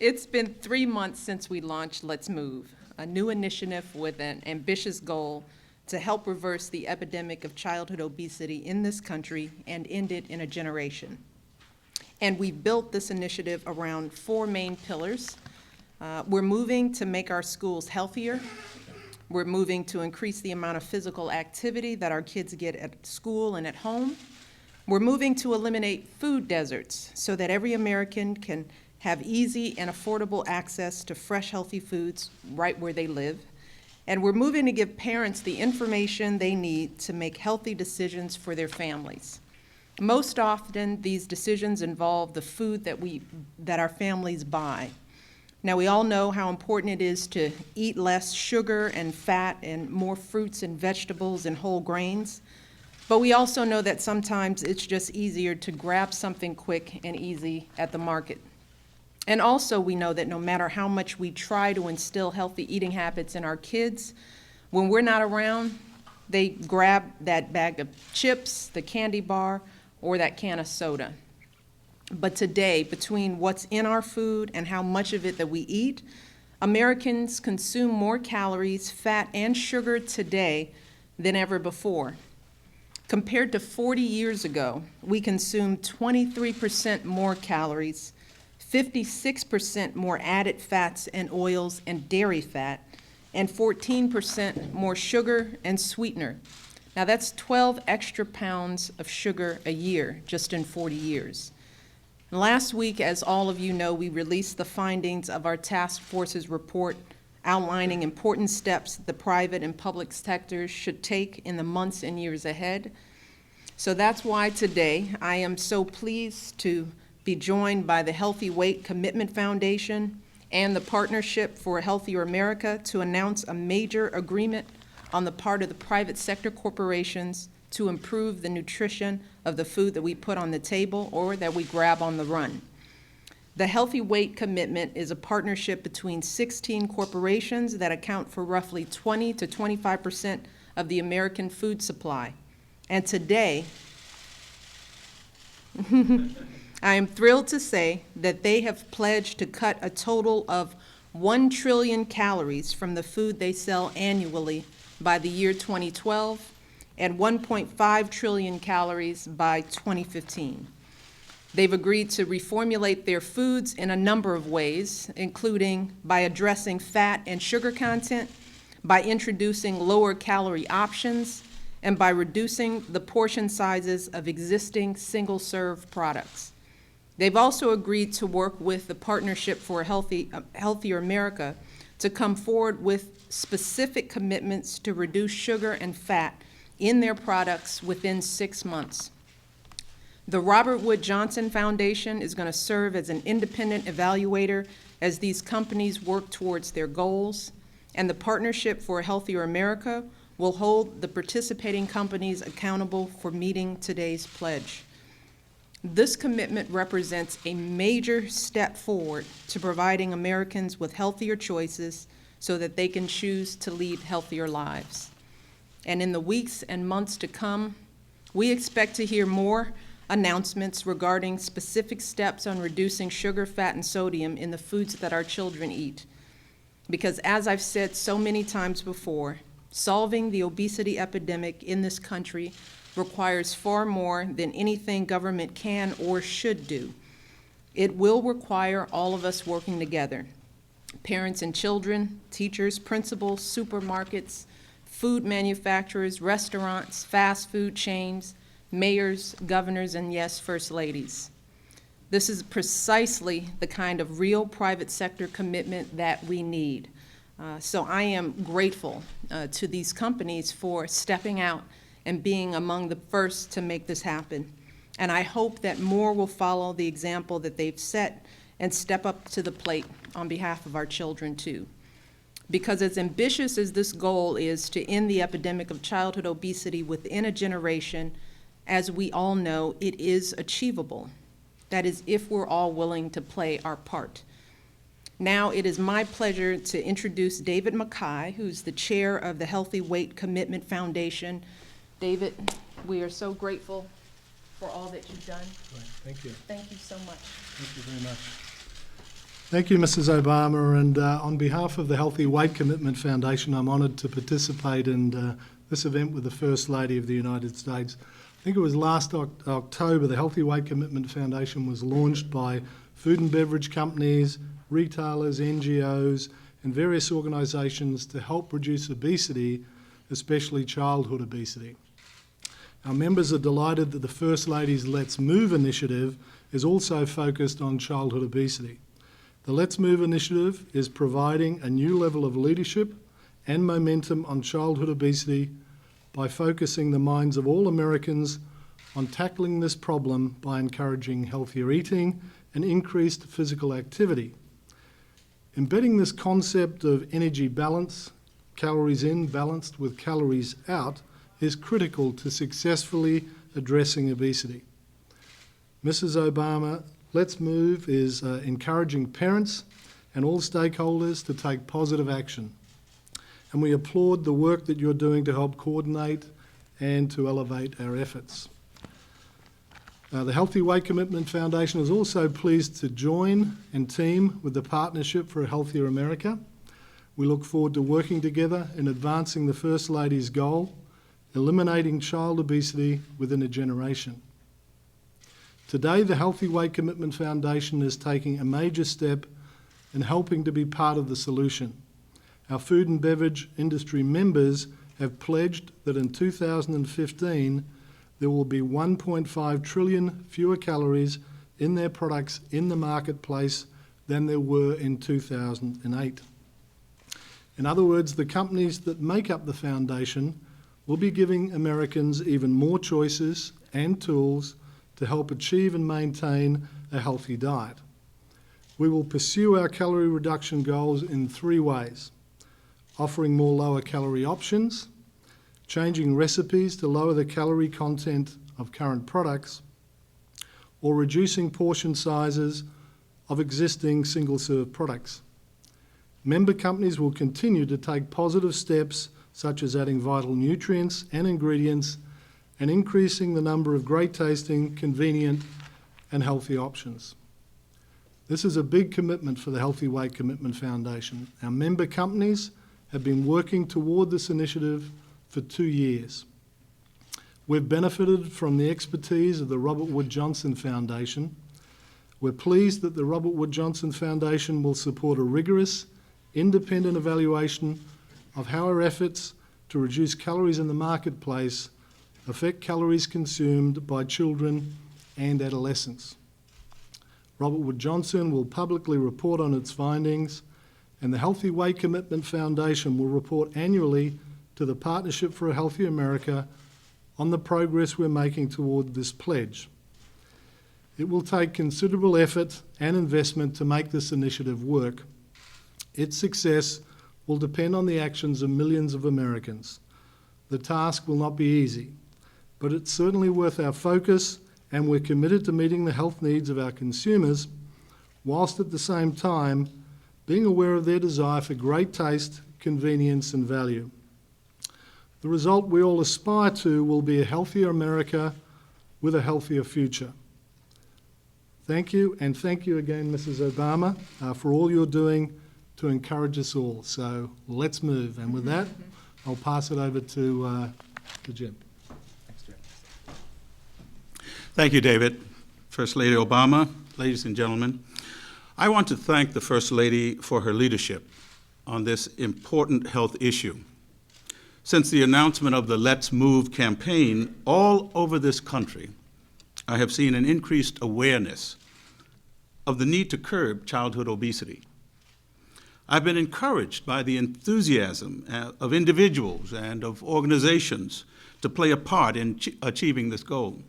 It's been 3 months since we launched Let's Move, a new initiative with an ambitious goal to help reverse the epidemic of childhood obesity in this country and end it in a generation. And we built this initiative around 4 main pillars. We're moving to make our schools healthier. We're moving to increase the amount of physical activity that our kids get at school and at home. We're moving to eliminate food deserts so that every American can have easy and affordable access to fresh, healthy foods right where they live. And we're moving to give parents the information they need to make healthy decisions for their families. Most often, these decisions involve the food that our families buy. Now, we all know how important it is to eat less sugar and fat and more fruits and vegetables and whole grains. But we also know that sometimes it's just easier to grab something quick and easy at the market. And also we know that no matter how much we try to instill healthy eating habits in our kids, when we're not around, they grab that bag of chips, the candy bar, or that can of soda. But today, between what's in our food and how much of it that we eat, Americans consume more calories, fat, and sugar today than ever before. Compared to 40 years ago, we consume 23% more calories, 56% more added fats and oils and dairy fat, and 14% more sugar and sweetener. Now that's 12 extra pounds of sugar a year just in 40 years. Last week, as all of you know, we released the findings of our task force's report outlining important steps the private and public sectors should take in the months and years ahead. So that's why today I am so pleased to be joined by the Healthy Weight Commitment Foundation and the Partnership for a Healthier America to announce a major agreement on the part of the private sector corporations to improve the nutrition of the food that we put on the table or that we grab on the run. The Healthy Weight Commitment is a partnership between 16 corporations that account for roughly 20 to 25% of the American food supply. And today, I am thrilled to say that they have pledged to cut a total of 1 trillion calories from the food they sell annually by the year 2012 and 1.5 trillion calories by 2015. They've agreed to reformulate their foods in a number of ways, including by addressing fat and sugar content, by introducing lower calorie options, and by reducing the portion sizes of existing single-serve products. They've also agreed to work with the Partnership for a Healthier America to come forward with specific commitments to reduce sugar and fat in their products within 6 months. The Robert Wood Johnson Foundation is going to serve as an independent evaluator as these companies work towards their goals, and the Partnership for a Healthier America will hold the participating companies accountable for meeting today's pledge. This commitment represents a major step forward to providing Americans with healthier choices so that they can choose to lead healthier lives. And in the weeks and months to come, we expect to hear more announcements regarding specific steps on reducing sugar, fat, and sodium in the foods that our children eat. Because as I've said so many times before, solving the obesity epidemic in this country requires far more than anything government can or should do. It will require all of us working together, parents and children, teachers, principals, supermarkets, food manufacturers, restaurants, fast food chains, mayors, governors, and yes, first ladies. This is precisely the kind of real private sector commitment that we need. So I am grateful to these companies for stepping out and being among the first to make this happen. And I hope that more will follow the example that they've set and step up to the plate on behalf of our children too. Because as ambitious as this goal is to end the epidemic of childhood obesity within a generation, as we all know, it is achievable. That is, if we're all willing to play our part. Now it is my pleasure to introduce David Mackay, who's the chair of the Healthy Weight Commitment Foundation. David, we are so grateful for all that you've done. Right. Thank you. Thank you so much. Thank you very much. Thank you, Mrs. Obama, and on behalf of the Healthy Weight Commitment Foundation, I'm honoured to participate in this event with the First Lady of the United States. I think it was last October, the Healthy Weight Commitment Foundation was launched by food and beverage companies, retailers, NGOs, and various organisations to help reduce obesity, especially childhood obesity. Our members are delighted that the First Lady's Let's Move initiative is also focused on childhood obesity. The Let's Move initiative is providing a new level of leadership and momentum on childhood obesity by focusing the minds of all Americans on tackling this problem by encouraging healthier eating and increased physical activity. Embedding this concept of energy balance, calories in balanced with calories out, is critical to successfully addressing obesity. Mrs. Obama, Let's Move is encouraging parents and all stakeholders to take positive action. And we applaud the work that you're doing to help coordinate and to elevate our efforts. The Healthy Weight Commitment Foundation is also pleased to join and team with the Partnership for a Healthier America. We look forward to working together in advancing the First Lady's goal, eliminating child obesity within a generation. Today, the Healthy Weight Commitment Foundation is taking a major step in helping to be part of the solution. Our food and beverage industry members have pledged that in 2015, there will be 1.5 trillion fewer calories in their products in the marketplace than there were in 2008. In other words, the companies that make up the foundation will be giving Americans even more choices and tools to help achieve and maintain a healthy diet. We will pursue our calorie reduction goals in 3 ways: offering more lower calorie options, changing recipes to lower the calorie content of current products, or reducing portion sizes of existing single-serve products. Member companies will continue to take positive steps such as adding vital nutrients and ingredients and increasing the number of great-tasting, convenient and healthy options. This is a big commitment for the Healthy Weight Commitment Foundation. Our member companies have been working toward this initiative for 2 years. We've benefited from the expertise of the Robert Wood Johnson Foundation. We're pleased that the Robert Wood Johnson Foundation will support a rigorous, independent evaluation of how our efforts to reduce calories in the marketplace affect calories consumed by children and adolescents. Robert Wood Johnson will publicly report on its findings, and the Healthy Weight Commitment Foundation will report annually to the Partnership for a Healthier America on the progress we're making toward this pledge. It will take considerable effort and investment to make this initiative work. Its success will depend on the actions of millions of Americans. The task will not be easy, but it's certainly worth our focus, and we're committed to meeting the health needs of our consumers, whilst at the same time being aware of their desire for great taste, convenience and value. The result we all aspire to will be a healthier America with a healthier future. Thank you, and thank you again, Mrs. Obama, for all you're doing to encourage us all. So let's move. And with that, I'll pass it over to Jim. Thank you, David. First Lady Obama, ladies and gentlemen, I want to thank the First Lady for her leadership on this important health issue. Since the announcement of the Let's Move campaign all over this country, I have seen an increased awareness of the need to curb childhood obesity. I've been encouraged by the enthusiasm of individuals and of organizations to play a part in achieving this goal.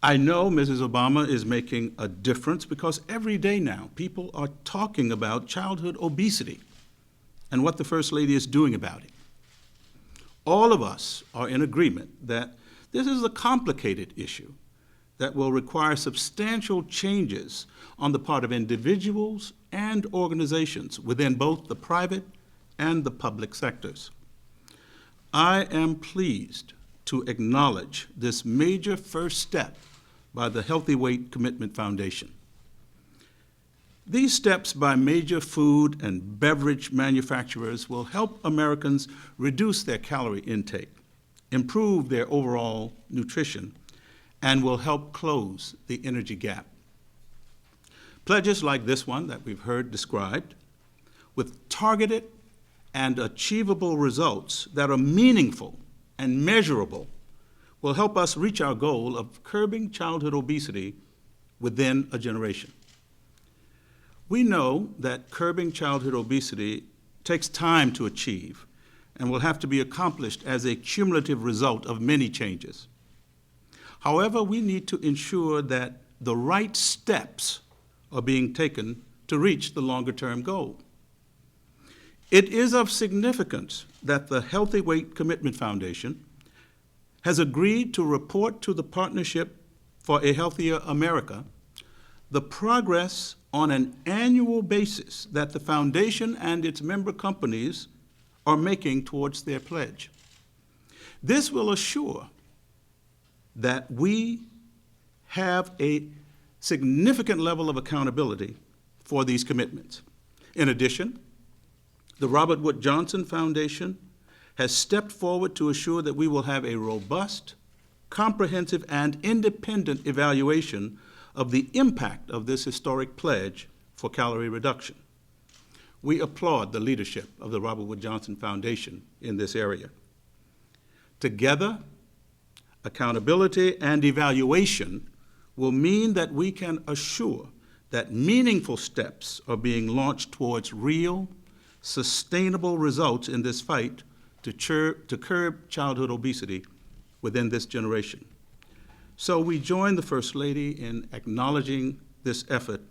I know Mrs. Obama is making a difference because every day now people are talking about childhood obesity and what the First Lady is doing about it. All of us are in agreement that this is a complicated issue that will require substantial changes on the part of individuals and organizations within both the private and the public sectors. I am pleased to acknowledge this major first step by the Healthy Weight Commitment Foundation. These steps by major food and beverage manufacturers will help Americans reduce their calorie intake, improve their overall nutrition, and will help close the energy gap. Pledges like this one that we've heard described, with targeted and achievable results that are meaningful and measurable, will help us reach our goal of curbing childhood obesity within a generation. We know that curbing childhood obesity takes time to achieve and will have to be accomplished as a cumulative result of many changes. However, we need to ensure that the right steps are being taken to reach the longer-term goal. It is of significance that the Healthy Weight Commitment Foundation has agreed to report to the Partnership for a Healthier America the progress on an annual basis that the foundation and its member companies are making towards their pledge. This will assure that we have a significant level of accountability for these commitments. In addition, the Robert Wood Johnson Foundation has stepped forward to assure that we will have a robust, comprehensive, and independent evaluation of the impact of this historic pledge for calorie reduction. We applaud the leadership of the Robert Wood Johnson Foundation in this area. Together, accountability and evaluation will mean that we can assure that meaningful steps are being launched towards real, sustainable results in this fight to curb childhood obesity within this generation. So we join the First Lady in acknowledging this effort,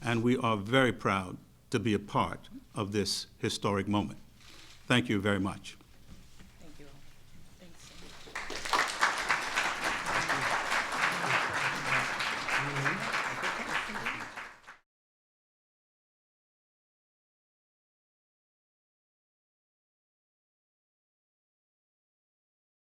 and we are very proud to be a part of this historic moment. Thank you very much.